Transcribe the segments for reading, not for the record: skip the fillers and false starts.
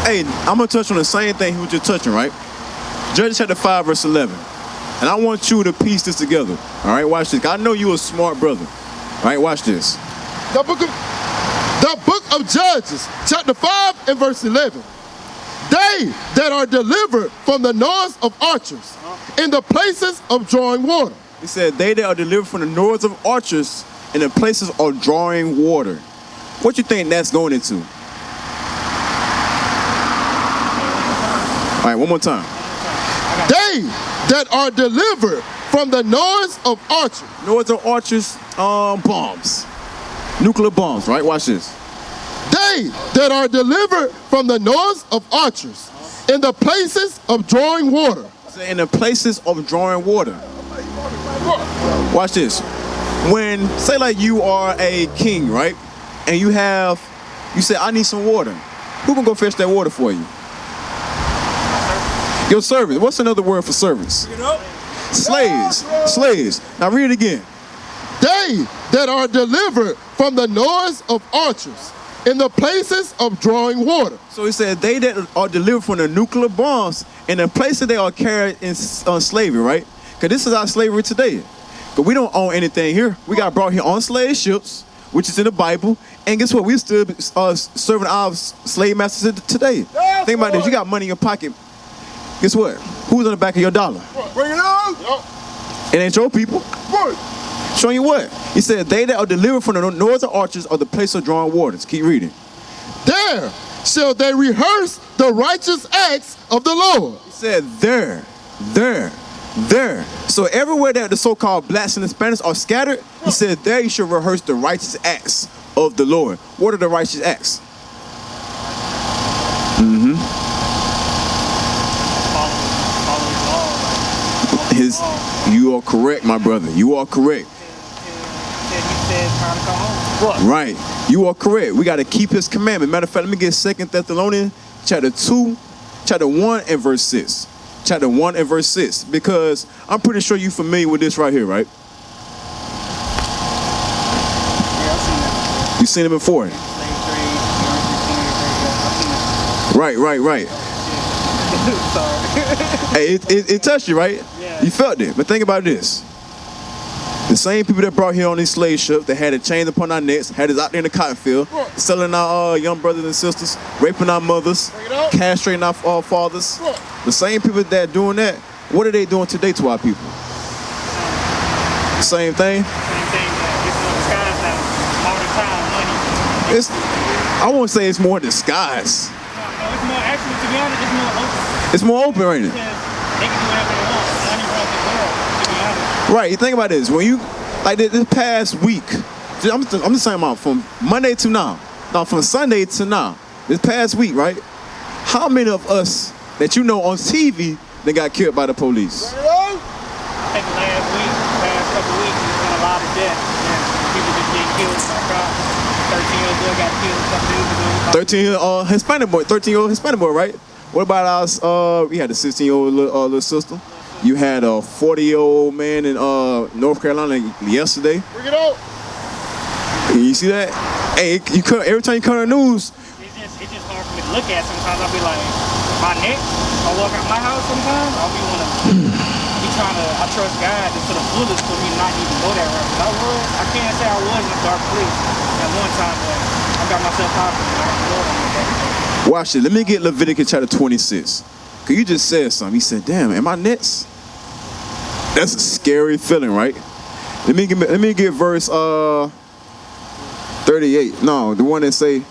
Hey, I'm going to touch on the same thing he was just touching, right? Judges chapter 5, verse 11. And I want you to piece this together. All right, watch this. I know you a smart brother. All right, watch this. The book of Judges, chapter 5 and verse 11. They that are delivered from the noise of archers in the places of drawing water. He said, they that are delivered from the noise of archers in the places of drawing water. What you think that's going into? All right, one more time. They that are delivered from the noise of archers. Noise of archers, bombs. Nuclear bombs, right? Watch this. They that are delivered from the noise of archers in the places of drawing water. In the places of drawing water. Watch this. When, say like you are a king, right? And you say, I need some water. Who can go fetch that water for you? Your servants. What's another word for servants? Slaves. Slaves. Now read it again. They that are delivered from the noise of archers in the places of drawing water. So he said, they that are delivered from the nuclear bombs in the places they are carried in slavery, right? Because this is our slavery today. But we don't own anything here. We got brought here on slave ships, which is in the Bible. And guess what? We still serving our slave masters today. Think about this. You got money in your pocket. Guess what? Who's on the back of your dollar? Bring it on. It ain't your people. Showing you what? He said, they that are delivered from the noise of archers are the place of drawing waters. Keep reading. There shall they rehearse the righteous acts of the Lord. He said, there. So everywhere that the so-called blacks and Hispanics are scattered, he said, there you should rehearse the righteous acts of the Lord. What are the righteous acts? You are correct, my brother. You are correct. Right. You are correct. We got to keep his commandment. Matter of fact, let me get 2 Thessalonians chapter 1 and verse 6. Chapter 1 and verse 6. Because I'm pretty sure you're familiar with this right here, right? You've seen it before. Right. Hey, it touched you, right? Yeah. You felt it. But think about this. The same people that brought here on these slave ships, that had a chain upon our necks, had us out there in the cotton field, selling our young brothers and sisters, raping our mothers, castrating our fathers. The same people that are doing that, what are they doing today to our people? Same thing? I won't say it's more disguise. No, it's more, actually, to be honest, it's more open. It's more open, ain't it? Because they can do whatever they want. It's not even open world, to be honest. Right, you think about this. When you, like this past week, I'm just saying about from Monday to now, from Sunday to now, this past week, right? How many of us that you know on TV that got killed by the police? I think last couple weeks, there's been a lot of deaths. People just getting killed by cops. 13-year-old boy got killed a couple days ago. 13-year-old Hispanic boy, right? What about us? We had a 16-year-old little sister. You had a 40-year-old man in North Carolina yesterday. Bring it out. You see that? Hey, every time you come on the news. It's just hard for me to look at. Sometimes I'll be like, my neck. I walk out my house sometimes. I'll be I trust God to the fullest for me not even go that route. I can't say I was in a dark place at one time, but I got myself out. Watch it. Let me get Leviticus chapter 26. Cause you just said something. You said, "Damn, am I nuts?" That's a scary feeling, right? Let me get verse 38. No, the one that say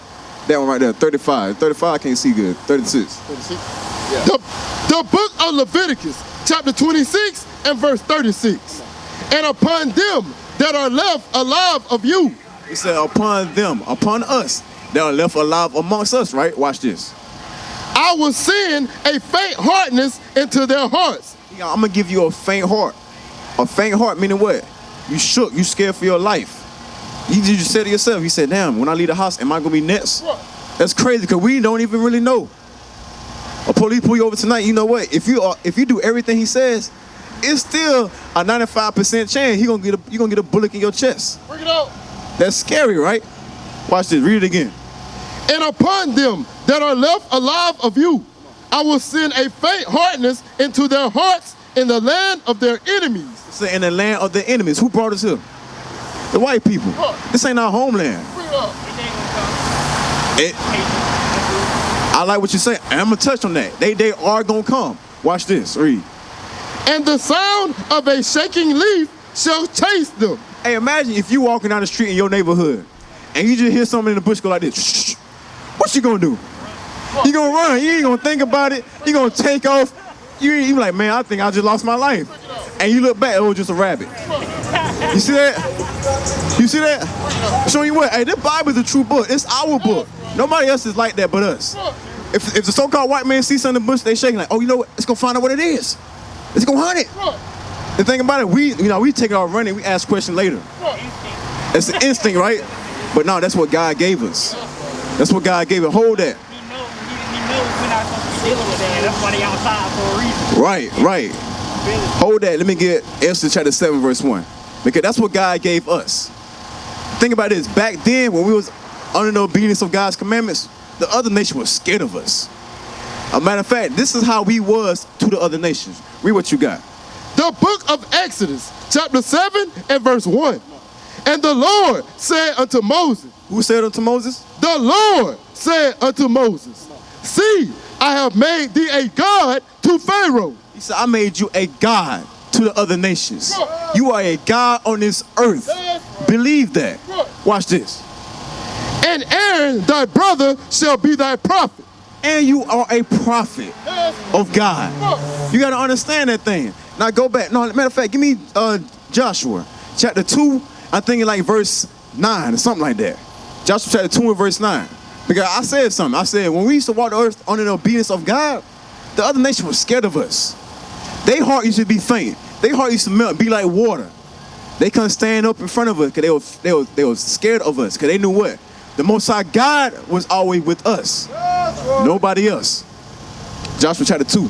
that one right there. 35. 35. I can't see good. 36. 36. Yeah. The book of Leviticus, chapter 26 and verse 36. And upon them that are left alive of you. He said, upon them, upon us, that are left alive amongst us, right? Watch this. I will send a faint heartness into their hearts. I'm going to give you a faint heart. A faint heart meaning what? You shook. You scared for your life. You just said to yourself, you said, damn, when I leave the house, am I going to be next? That's crazy because we don't even really know. A police pull you over tonight, you know what? If you do everything he says, it's still a 95% chance you're gonna get a bullet in your chest. Bring it out. That's scary, right? Watch this, read it again. And upon them that are left alive of you, I will send a faint hardness into their hearts in the land of their enemies. So in the land of the enemies. Who brought us here? The white people. This ain't our homeland. I like what you say. I'm going to touch on that. They are going to come. Watch this. Read. And the sound of a shaking leaf shall chase them. Hey, imagine if you walking down the street in your neighborhood and you just hear something in the bush go like this. Shh. What you going to do? You going to run. You ain't going to think about it. You going to take off. You like, man, I think I just lost my life. And you look back, it was just a rabbit. You see that? You see that? Showing you what? Hey, this Bible is a true book. It's our book. Nobody else is like that but us. If the so-called white man sees something in the bush, they shaking like, oh, you know what? Let's go find out what it is. Let's go hunt it. The thing about it, we take our running, we ask questions later. It's an instinct, right? But no, that's what God gave us. That's what God gave us. Hold that. He knows we're not supposed to be dealing with that. That's why they outside for a reason. Right. Hold that. Let me get Esther chapter 7, verse 1. Because that's what God gave us. Think about this. Back then, when we was under the obedience of God's commandments, the other nation was scared of us. A matter of fact, this is how we was to the other nations. Read what you got. The book of Exodus, chapter 7 and verse 1. And the Lord said unto Moses. Who said unto Moses? The Lord said unto Moses, see, I have made thee a god to Pharaoh. He said, I made you a god to the other nations. You are a god on this earth. Believe that. Watch this. And Aaron, thy brother, shall be thy prophet. And you are a prophet of God. You got to understand that thing. Now go back. No, matter of fact, give me Joshua chapter 2. I'm thinking like verse 9 or something like that. Joshua chapter 2 and verse 9. Because I said something. I said, when we used to walk the earth under the obedience of God, the other nation was scared of us. Their heart used to be faint. Their heart used to melt, be like water. They couldn't stand up in front of us because they were scared of us. Because they knew what? The Most High God was always with us. Nobody else. Joshua chapter 2.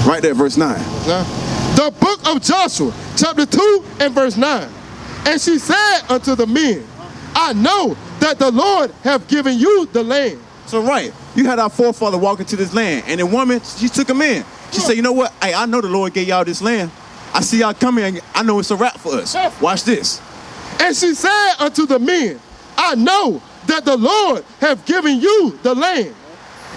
Right there, verse 9. The book of Joshua, chapter 2 and verse 9. And she said unto the men, I know that the Lord hath given you the land. So right, you had our forefather walk into this land, and the woman, she took him in. She said, you know what? Hey, I know the Lord gave y'all this land. I see y'all coming, and I know it's a wrap for us. Watch this. And she said unto the men, I know that the Lord hath given you the land,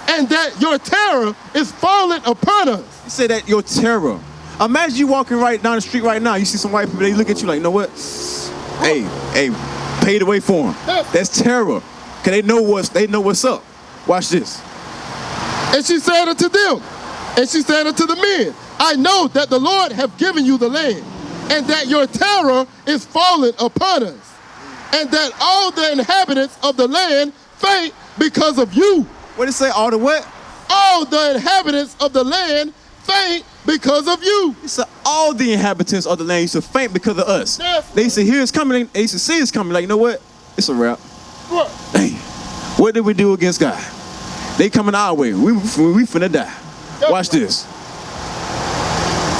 and that your terror is fallen upon us. He said that your terror. Imagine you walking right down the street right now. You see some white people, they look at you like, you know what? Hey, pay the way for them. That's terror. Cause they know what's up. Watch this. And she said unto them, and she said unto the men, I know that the Lord hath given you the land, and that your terror is fallen upon us, and that all the inhabitants of the land faint because of you. What did it say? All the what? All the inhabitants of the land faint because of you. He said all the inhabitants of the land used to faint because of us. They used to hear it's coming, they used to see it's coming, like, you know what? It's a wrap. Dang. What did we do against God? They coming our way. We finna die. Watch this.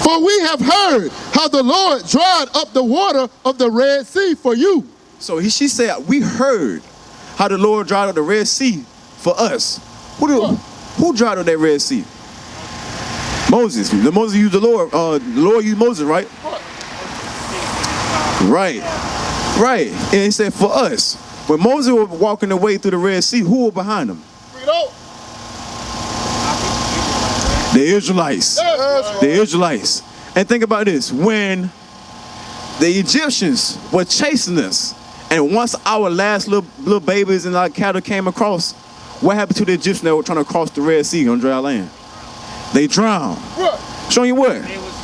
For we have heard how the Lord dried up the water of the Red Sea for you. So she said, we heard how the Lord dried up the Red Sea for us. Who dried up that Red Sea? Moses. The Moses used the Lord used Moses, right? Right. And he said for us. When Moses was walking the way through the Red Sea, who were behind him? The Israelites. The Israelites. And think about this. When the Egyptians were chasing us, and once our last little babies and our cattle came across, what happened to the Egyptians that were trying to cross the Red Sea on dry land? They drowned. Showing you what? It was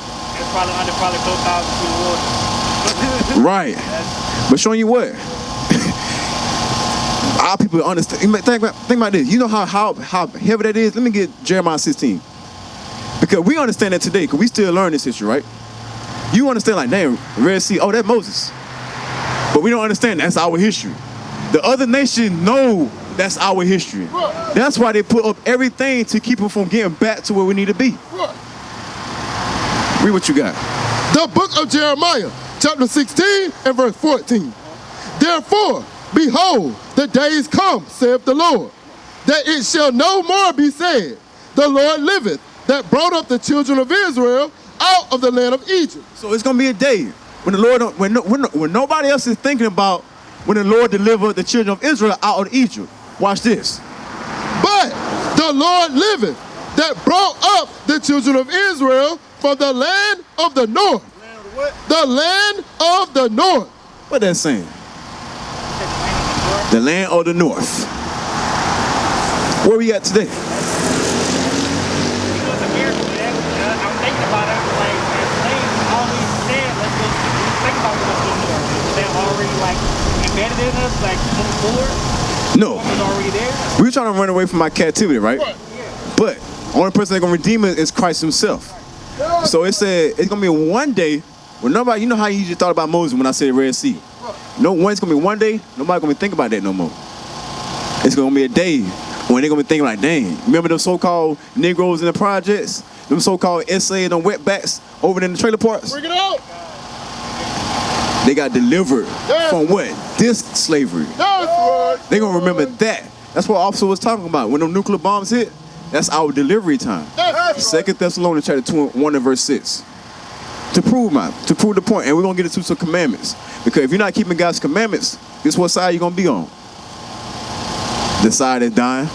probably close out to the water. Right. But showing you what? Our people understand. Think about this. You know how heavy that is? Let me get Jeremiah 16. Because we understand that today, because we still learn this history, right? You understand like, damn, Red Sea, oh, that's Moses. But we don't understand that's our history. The other nation know that's our history. That's why they put up everything to keep us from getting back to where we need to be. Read what you got. The book of Jeremiah, chapter 16 and verse 14. Therefore, behold, the days come, saith the Lord, that it shall no more be said, the Lord liveth, that brought up the children of Israel out of the land of Egypt. So it's gonna be a day when the Lord, when nobody else is thinking about when the Lord delivered the children of Israel out of Egypt. Watch this. But the Lord liveth, that brought up the children of Israel from the land of the north. The land of the north. What that saying? The land of the north. Where we at today? It was a miracle. I'm thinking about it. Like, as slaves, always said, let's go. Think about what's going on. They're already like embedded in us, like moving forward. No. It's already there. We're trying to run away from our captivity, right? Right. But only person that's gonna redeem it is Christ himself. So it said it's gonna be one day when nobody, you know how you just thought about Moses when I said Red Sea. No, it's gonna be one day, nobody gonna be thinking about that no more. It's gonna be a day when they're gonna be thinking like, dang, remember those so-called Negroes in the projects? Them so-called essays and wetbacks over in the trailer parks? Bring it out. They got delivered from what? This slavery. They're gonna remember that. That's what Officer was talking about. When them nuclear bombs hit, that's our delivery time. 2 Thessalonians chapter 1 and verse 6. To prove the point. And we're gonna get into some commandments. Because if you're not keeping God's commandments, guess what side you're gonna be on? The side that's dying.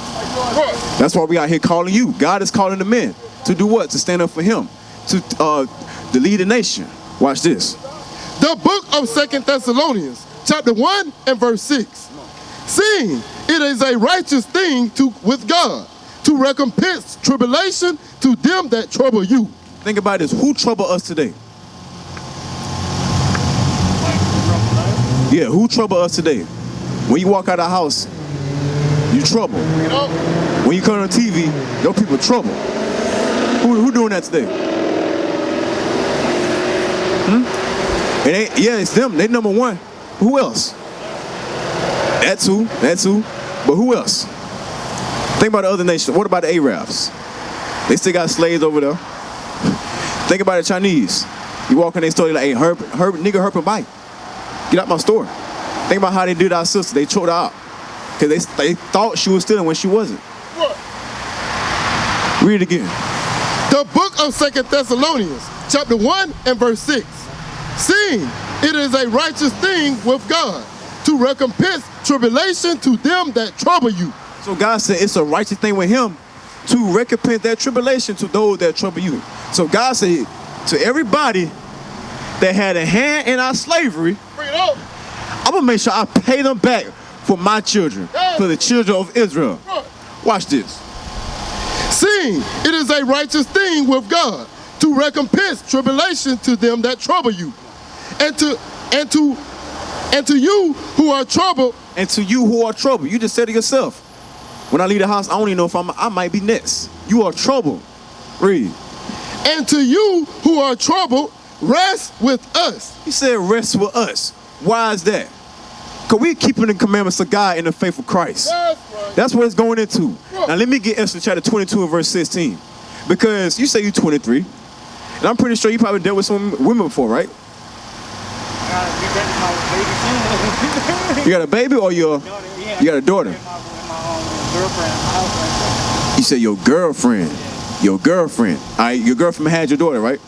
That's why we out here calling you. God is calling the men to do what? To stand up for him. To lead the nation. Watch this. The book of 2 Thessalonians, chapter 1 and verse 6. Seeing it is a righteous thing with God to recompense tribulation to them that trouble you. Think about this. Who trouble us today? Yeah, who trouble us today? When you walk out of the house, you trouble. When you come on TV, your people trouble. Who doing that today? It ain't, yeah, it's them. They number one. Who else? That's who. But who else? Think about the other nations. What about the Arabs? They still got slaves over there. Think about the Chinese. You walk in their store, you're like, hey, nigga, herp and bite. Get out my store. Think about how they did our sister. They choked her out. Because they thought she was stealing when she wasn't. Read it again. The book of 2 Thessalonians, chapter 1 and verse 6. Seeing it is a righteous thing with God to recompense tribulation to them that trouble you. So God said it's a righteous thing with him to recompense that tribulation to those that trouble you. So God said to everybody that had a hand in our slavery, I'm going to make sure I pay them back for my children, for the children of Israel. Watch this. Seeing it is a righteous thing with God to recompense tribulation to them that trouble you, and to you who are troubled. And to you who are troubled. You just said to yourself, when I leave the house, I don't even know if I might be next. You are troubled. Read. And to you who are troubled, rest with us. He said rest with us. Why is that? Because we're keeping the commandments of God in the faith of Christ. That's what it's going into. Now let me get Esther chapter 22 and verse 16. Because you say you're 23. And I'm pretty sure you probably dealt with some women before, right? You got a baby or you got a daughter? You said your girlfriend. Your girlfriend. All right, your girlfriend had your daughter, right?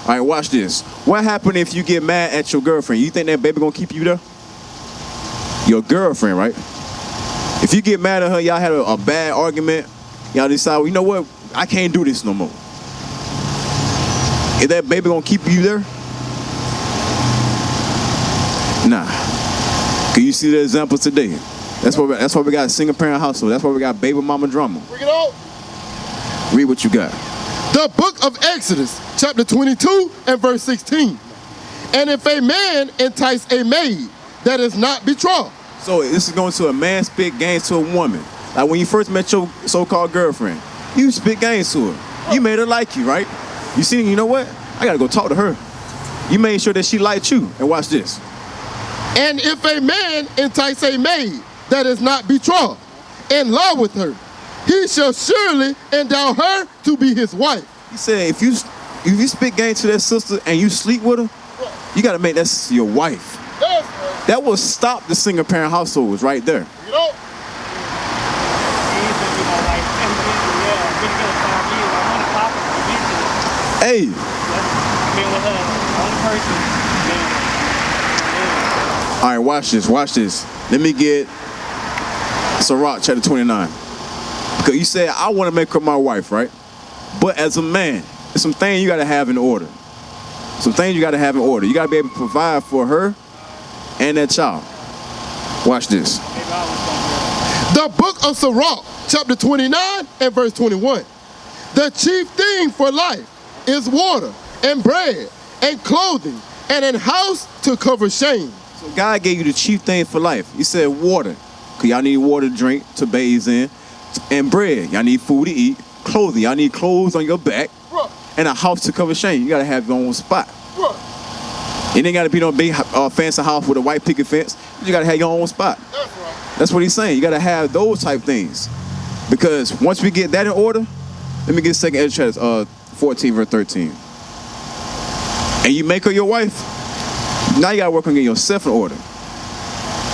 All right, watch this. What happened if you get mad at your girlfriend? You think that baby gonna keep you there? Your girlfriend, right? If you get mad at her, y'all had a bad argument, y'all decide, well, you know what? I can't do this no more. Is that baby gonna keep you there? Nah. Can you see the examples today? That's why we got a single parent household. That's why we got baby mama drama. Bring it out. Read what you got. The book of Exodus, chapter 22 and verse 16. And if a man entice a maid that is not betrothed. So this is going to a man spit games to a woman. Like when you first met your so-called girlfriend, you spit games to her. You made her like you, right? You see, you know what? I gotta go talk to her. You made sure that she liked you. And watch this. And if a man entice a maid that is not betrothed in love with her, he shall surely endow her to be his wife. He said, if you spit game to that sister and you sleep with her, you gotta make that your wife. That will stop the single parent households right there. You know? Hey. I've been with her, only person. All right, watch this. Let me get SIRACH chapter 29. Because you said, I want to make her my wife, right? But as a man, there's some things you got to have in order. You got to be able to provide for her and that child. Watch this. The book of SIRACH, chapter 29 and verse 21. The chief thing for life is water and bread and clothing and a house to cover shame. So God gave you the chief thing for life. He said water, because y'all need water to drink, to bathe in, and bread. Y'all need food to eat, clothing. Y'all need clothes on your back, and a house to cover shame. You got to have your own spot. It ain't got to be no big fancy house with a white picket fence. You got to have your own spot. That's right. That's what he's saying. You got to have those type things. Because once we get that in order, let me get 2 Ezra 14 verse 13. And you make her your wife, now you got to work on getting yourself in order.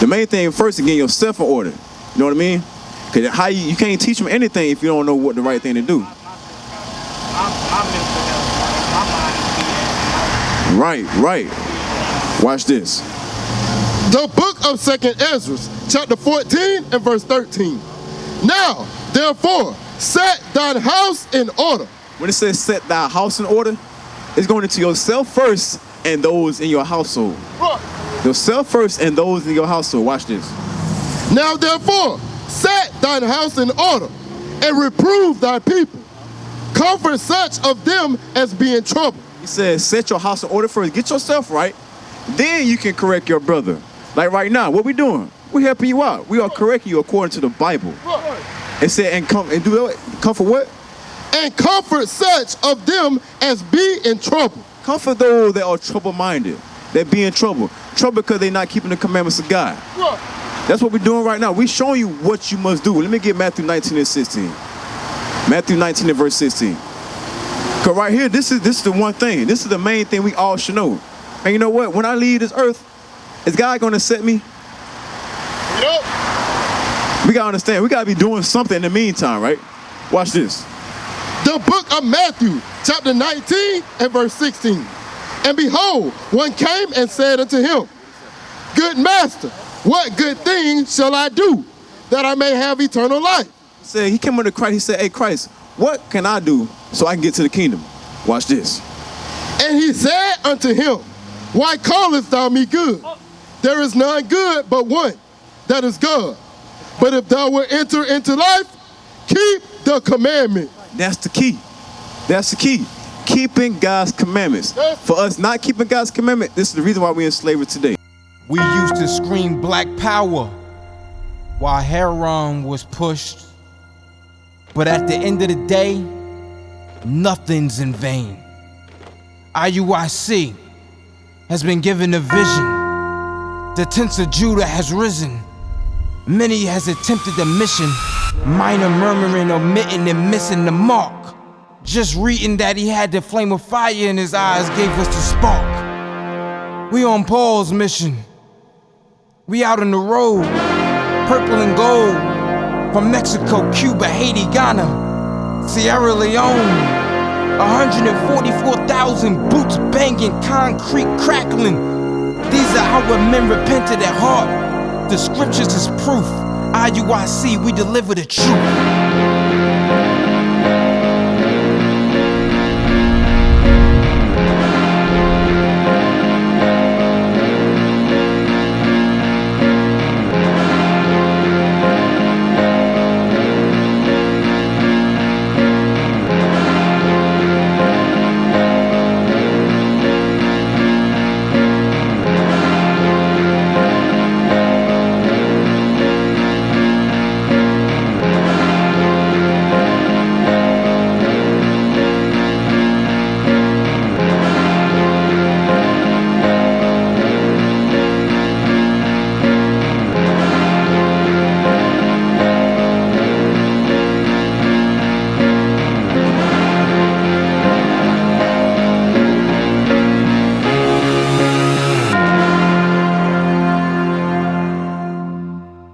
The main thing first is getting yourself in order. You know what I mean? Because how you can't teach them anything if you don't know what the right thing to do. Right. Watch this. The book of 2 Ezra, chapter 14 and verse 13. Now, therefore, set thine house in order. When it says set thy house in order, it's going into yourself first and those in your household. Yourself first and those in your household. Watch this. Now, therefore, set thine house in order and reprove thy people. Comfort such of them as be in trouble. He says set your house in order first. Get yourself right. Then you can correct your brother. Like right now, what we doing? We're helping you out. We are correcting you according to the Bible. It said, and do what? Comfort what? And comfort such of them as be in trouble. Comfort those that are trouble-minded, that be in trouble. Trouble because they're not keeping the commandments of God. That's what we're doing right now. We're showing you what you must do. Let me get Matthew 19 and 16. Matthew 19 and verse 16. Because right here, this is the one thing. This is the main thing we all should know. And you know what? When I leave this earth, is God going to set me? We got to understand. We got to be doing something in the meantime, right? Watch this. The book of Matthew, chapter 19 and verse 16. And behold, one came and said unto him, Good master, what good thing shall I do that I may have eternal life? He came unto Christ. He said, hey, Christ, what can I do so I can get to the kingdom? Watch this. And he said unto him, Why callest thou me good? There is none good but one, that is God. But if thou wilt enter into life, keep the commandment. That's the key. That's the key. Keeping God's commandments. For us not keeping God's commandment, this is the reason why we're in slavery today. We used to scream black power while Heron was pushed. But at the end of the day, nothing's in vain. IUIC has been given a vision. The tents of Judah has risen. Many has attempted the mission, minor murmuring, omitting, and missing the mark. Just reading that he had the flame of fire in his eyes gave us the spark. We on Paul's mission. We out on the road, purple and gold, from Mexico, Cuba, Haiti, Ghana, Sierra Leone. 144,000 boots banging, concrete crackling. These are our men repented at heart. The scriptures is proof. IUIC, we deliver the truth.